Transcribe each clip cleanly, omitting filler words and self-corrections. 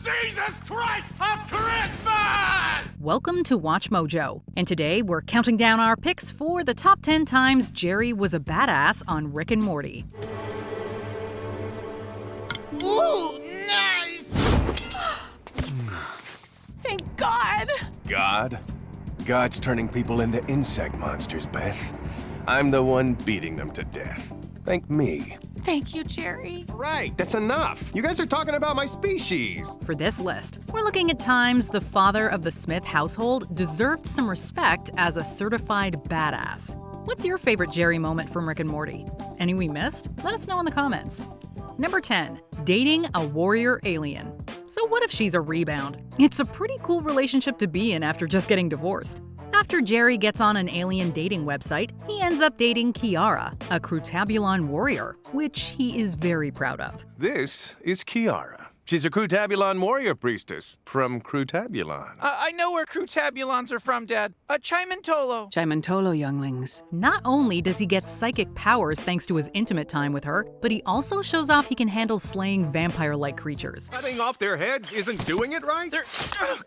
Jesus Christ of Christmas! Welcome to Watch Mojo, and today we're counting down our picks for the top 10 times Jerry was a badass on Rick and Morty. Ooh, nice! Thank God! God? God's turning people into insect monsters, Beth. I'm the one beating them to death. Thank me. Thank you, Jerry. Right, that's enough. You guys are talking about my species. For this list, we're looking at times the father of the Smith household deserved some respect as a certified badass. What's your favorite Jerry moment from Rick and Morty? Any we missed? Let us know in the comments. Number 10, dating a warrior alien. So what if she's a rebound? It's a pretty cool relationship to be in after just getting divorced. After Jerry gets on an alien dating website, he ends up dating Kiara, a Crutabulon warrior, which he is very proud of. This is Kiara. She's a Crutabulon warrior priestess from Crutabulon. I know where Crutabulons are from, Dad. Chimantolo. Chimantolo, younglings. Not only does he get psychic powers thanks to his intimate time with her, but he also shows off he can handle slaying vampire-like creatures. Cutting off their heads isn't doing it right? They're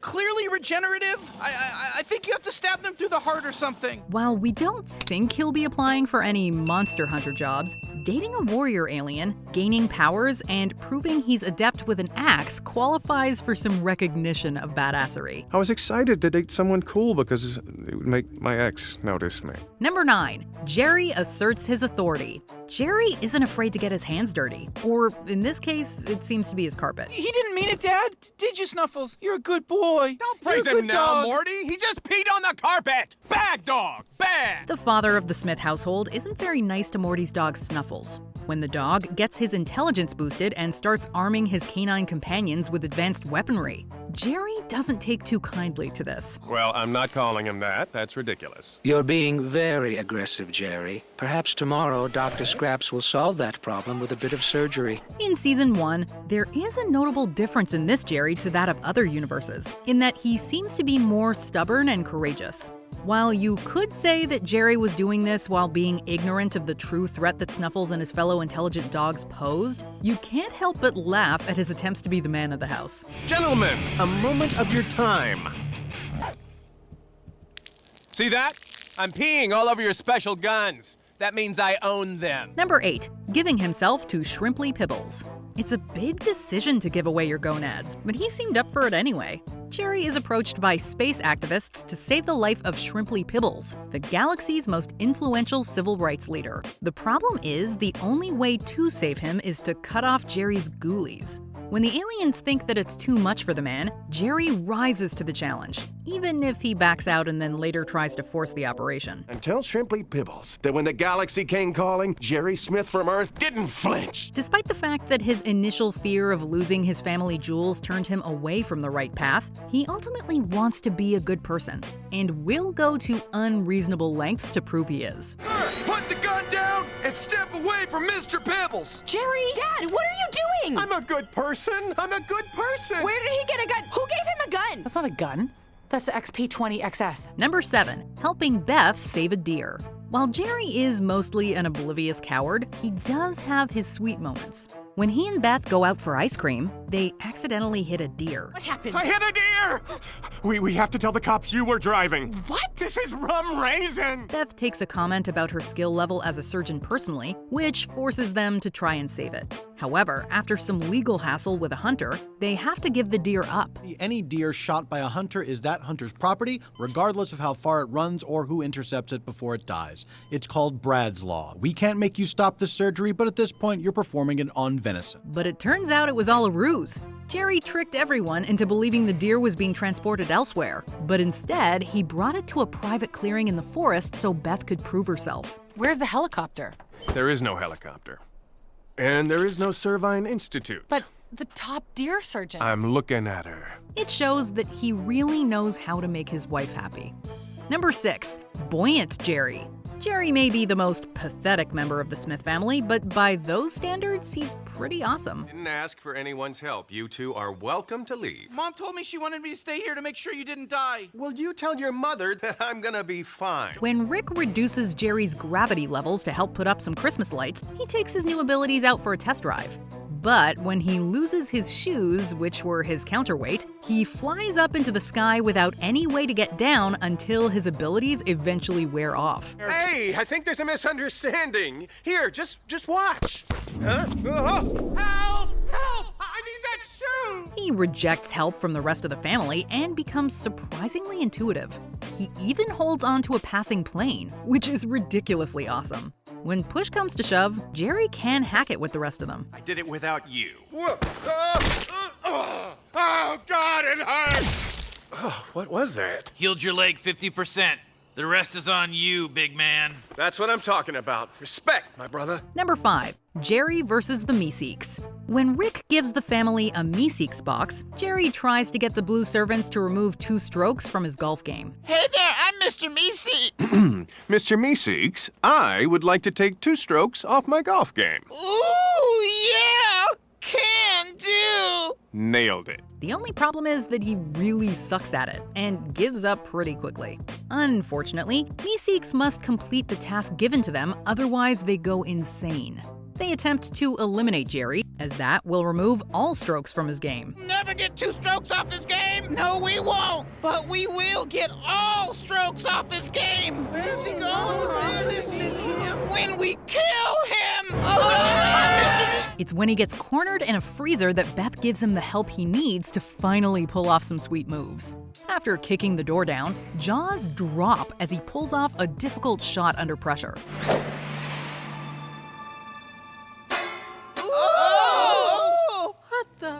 clearly regenerative. I think you have to stab them through the heart or something. While we don't think he'll be applying for any monster hunter jobs, dating a warrior alien, gaining powers, and proving he's adept with an axe qualifies for some recognition of badassery. I was excited to date someone cool because it would make my ex notice me. Number 9, Jerry asserts his authority. Jerry isn't afraid to get his hands dirty, or in this case, it seems to be his carpet. He didn't mean it, Dad. Did you, Snuffles? You're a good boy. Don't praise You're a him good now, dog. Morty. He just peed on the carpet. Bad dog. Bad. The father of the Smith household isn't very nice to Morty's dog Snuffles. When the dog gets his intelligence boosted and starts arming his canine companions with advanced weaponry, Jerry doesn't take too kindly to this. Well, I'm not calling him that. That's ridiculous. You're being very aggressive, Jerry. Perhaps tomorrow Dr. Scraps will solve that problem with a bit of surgery. In Season 1, there is a notable difference in this Jerry to that of other universes, in that he seems to be more stubborn and courageous. While you could say that Jerry was doing this while being ignorant of the true threat that Snuffles and his fellow intelligent dogs posed, you can't help but laugh at his attempts to be the man of the house. Gentlemen, a moment of your time. See that? I'm peeing all over your special guns. That means I own them. Number 8, giving himself to Shrimply Pibbles. It's a big decision to give away your gonads, but he seemed up for it anyway. Jerry is approached by space activists to save the life of Shrimply Pibbles, the galaxy's most influential civil rights leader. The problem is, the only way to save him is to cut off Jerry's ghoulies. When the aliens think that it's too much for the man, Jerry rises to the challenge, even if he backs out and then later tries to force the operation. And tell Shrimply Pibbles that when the galaxy came calling, Jerry Smith from Earth didn't flinch. Despite the fact that his initial fear of losing his family jewels turned him away from the right path, he ultimately wants to be a good person, and will go to unreasonable lengths to prove he is. Sir, put the gun down and step away from Mr. Pibbles. Jerry! Dad, what are you doing? I'm a good person. I'm a good person. Where did he get a gun? Who gave him a gun? That's not a gun. That's the XP-20XS. Number 7, helping Beth save a deer. While Jerry is mostly an oblivious coward, he does have his sweet moments. When he and Beth go out for ice cream, they accidentally hit a deer. What happened? I hit a deer! We have to tell the cops you were driving. What? This is rum raisin! Beth takes a comment about her skill level as a surgeon personally, which forces them to try and save it. However, after some legal hassle with a hunter, they have to give the deer up. Any deer shot by a hunter is that hunter's property, regardless of how far it runs or who intercepts it before it dies. It's called Brad's Law. We can't make you stop this surgery, but at this point, you're performing it on venison. But it turns out it was all a ruse. Jerry tricked everyone into believing the deer was being transported elsewhere, but instead, he brought it to a private clearing in the forest so Beth could prove herself. Where's the helicopter? There is no helicopter. And there is no Servine Institute. But the top deer surgeon. I'm looking at her. It shows that he really knows how to make his wife happy. Number 6, buoyant Jerry. Jerry may be the most pathetic member of the Smith family, but by those standards, he's pretty awesome. Didn't ask for anyone's help. You two are welcome to leave. Mom told me she wanted me to stay here to make sure you didn't die. Will you tell your mother that I'm gonna be fine? When Rick reduces Jerry's gravity levels to help put up some Christmas lights, he takes his new abilities out for a test drive. But when he loses his shoes, which were his counterweight, he flies up into the sky without any way to get down until his abilities eventually wear off. Hey, I think there's a misunderstanding. Here, just watch. Huh? Oh, help! Help! I need that shoe! He rejects help from the rest of the family and becomes surprisingly intuitive. He even holds on to a passing plane, which is ridiculously awesome. When push comes to shove, Jerry can hack it with the rest of them. I did it without you. Oh, God, it hurts! Oh, what was that? Healed your leg 50%. The rest is on you, big man. That's what I'm talking about. Respect, my brother. Number 5. Jerry versus the Meeseeks. When Rick gives the family a Meeseeks box, Jerry tries to get the blue servants to remove 2 strokes from his golf game. Hey there, I'm Mr. Meeseeks. Mr. Meeseeks, I would like to take 2 strokes off my golf game. Ooh, yeah! Can do! Nailed it. The only problem is that he really sucks at it and gives up pretty quickly. Unfortunately, Meeseeks must complete the task given to them, otherwise they go insane. They attempt to eliminate Jerry, as that will remove all strokes from his game. Never get 2 strokes off his game? No, we won't. But we will get all strokes off his game. Where's he going? Where is he? When we kill him! It's when he gets cornered in a freezer that Beth gives him the help he needs to finally pull off some sweet moves. After kicking the door down, jaws drop as he pulls off a difficult shot under pressure.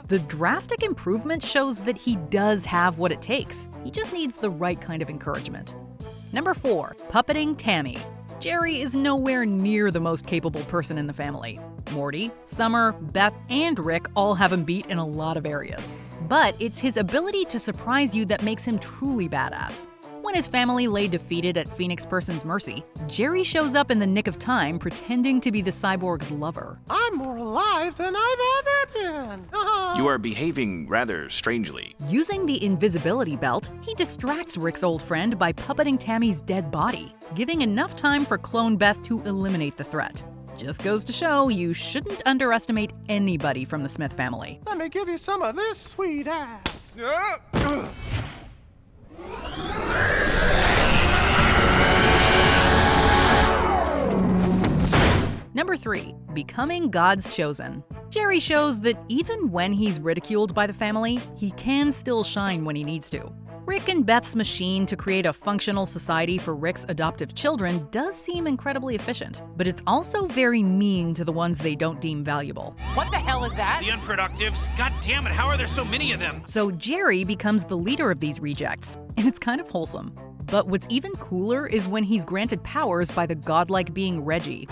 The drastic improvement shows that he does have what it takes. He just needs the right kind of encouragement. Number 4. Puppeting Tammy. Jerry is nowhere near the most capable person in the family. Morty, Summer, Beth, and Rick all have him beat in a lot of areas. But it's his ability to surprise you that makes him truly badass. When his family lay defeated at Phoenix Person's mercy, Jerry shows up in the nick of time pretending to be the cyborg's lover. I'm more alive than I've ever been. You are behaving rather strangely. Using the invisibility belt, he distracts Rick's old friend by puppeting Tammy's dead body, giving enough time for Clone Beth to eliminate the threat. Just goes to show you shouldn't underestimate anybody from the Smith family. Let me give you some of this sweet ass. Number 3. Becoming God's chosen. Jerry shows that even when he's ridiculed by the family, he can still shine when he needs to. Rick and Beth's machine to create a functional society for Rick's adoptive children does seem incredibly efficient, but it's also very mean to the ones they don't deem valuable. What the hell is that? The unproductives. God damn it, how are there so many of them? So Jerry becomes the leader of these rejects, and it's kind of wholesome. But what's even cooler is when he's granted powers by the godlike being Reggie.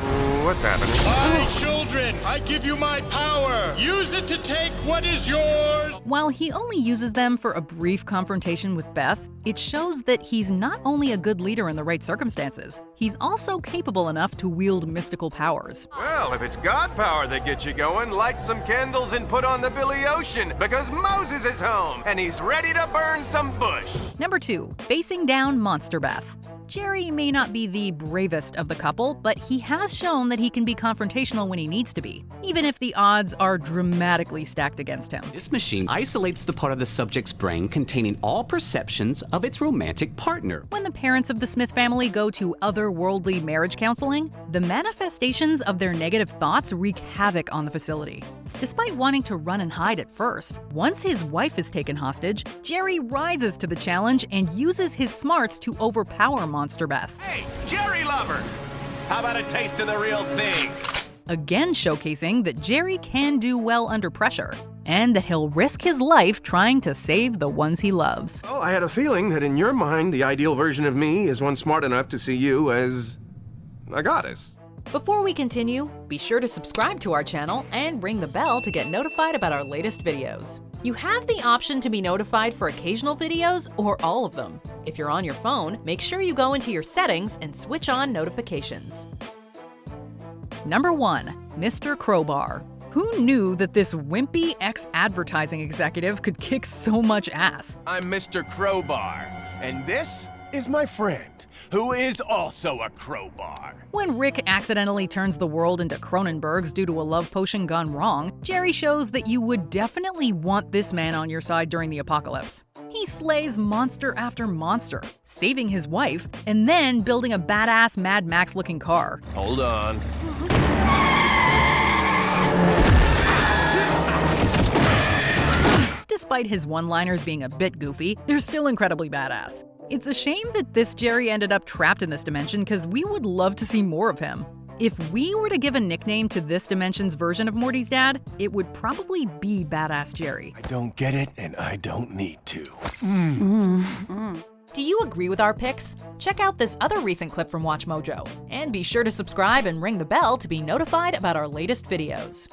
What's happening? My children, I give you my power. Use it to take what is yours. While he only uses them for a brief confrontation with Beth, it shows that he's not only a good leader in the right circumstances, he's also capable enough to wield mystical powers. Well, if it's God power that gets you going, light some candles and put on the Billy Ocean, because Moses is home, and he's ready to burn some bush. Number 2. Facing down Monster Beth. Jerry may not be the bravest of the couple, but he has shown that he can be confrontational when he needs to be, even if the odds are dramatically stacked against him. This machine isolates the part of the subject's brain containing all perceptions of its romantic partner. When the parents of the Smith family go to otherworldly marriage counseling, the manifestations of their negative thoughts wreak havoc on the facility. Despite wanting to run and hide at first, once his wife is taken hostage, Jerry rises to the challenge and uses his smarts to overpower Monster Beth. Hey, Jerry lover! How about a taste of the real thing? Again showcasing that Jerry can do well under pressure, and that he'll risk his life trying to save the ones he loves. Oh, I had a feeling that in your mind, the ideal version of me is one smart enough to see you as a goddess. Before we continue, be sure to subscribe to our channel and ring the bell to get notified about our latest videos. You have the option to be notified for occasional videos or all of them. If you're on your phone, make sure you go into your settings and switch on notifications. Number 1. Mr. Crowbar. Who knew that this wimpy ex-advertising executive could kick so much ass? I'm Mr. Crowbar, and this is my friend, who is also a crowbar. When Rick accidentally turns the world into Cronenberg's due to a love potion gone wrong, Jerry shows that you would definitely want this man on your side during the apocalypse. He slays monster after monster, saving his wife, and then building a badass Mad Max-looking car. Hold on. Despite his one-liners being a bit goofy, they're still incredibly badass. It's a shame that this Jerry ended up trapped in this dimension because we would love to see more of him. If we were to give a nickname to this dimension's version of Morty's dad, it would probably be Badass Jerry. I don't get it, and I don't need to. Do you agree with our picks? Check out this other recent clip from WatchMojo. And be sure to subscribe and ring the bell to be notified about our latest videos.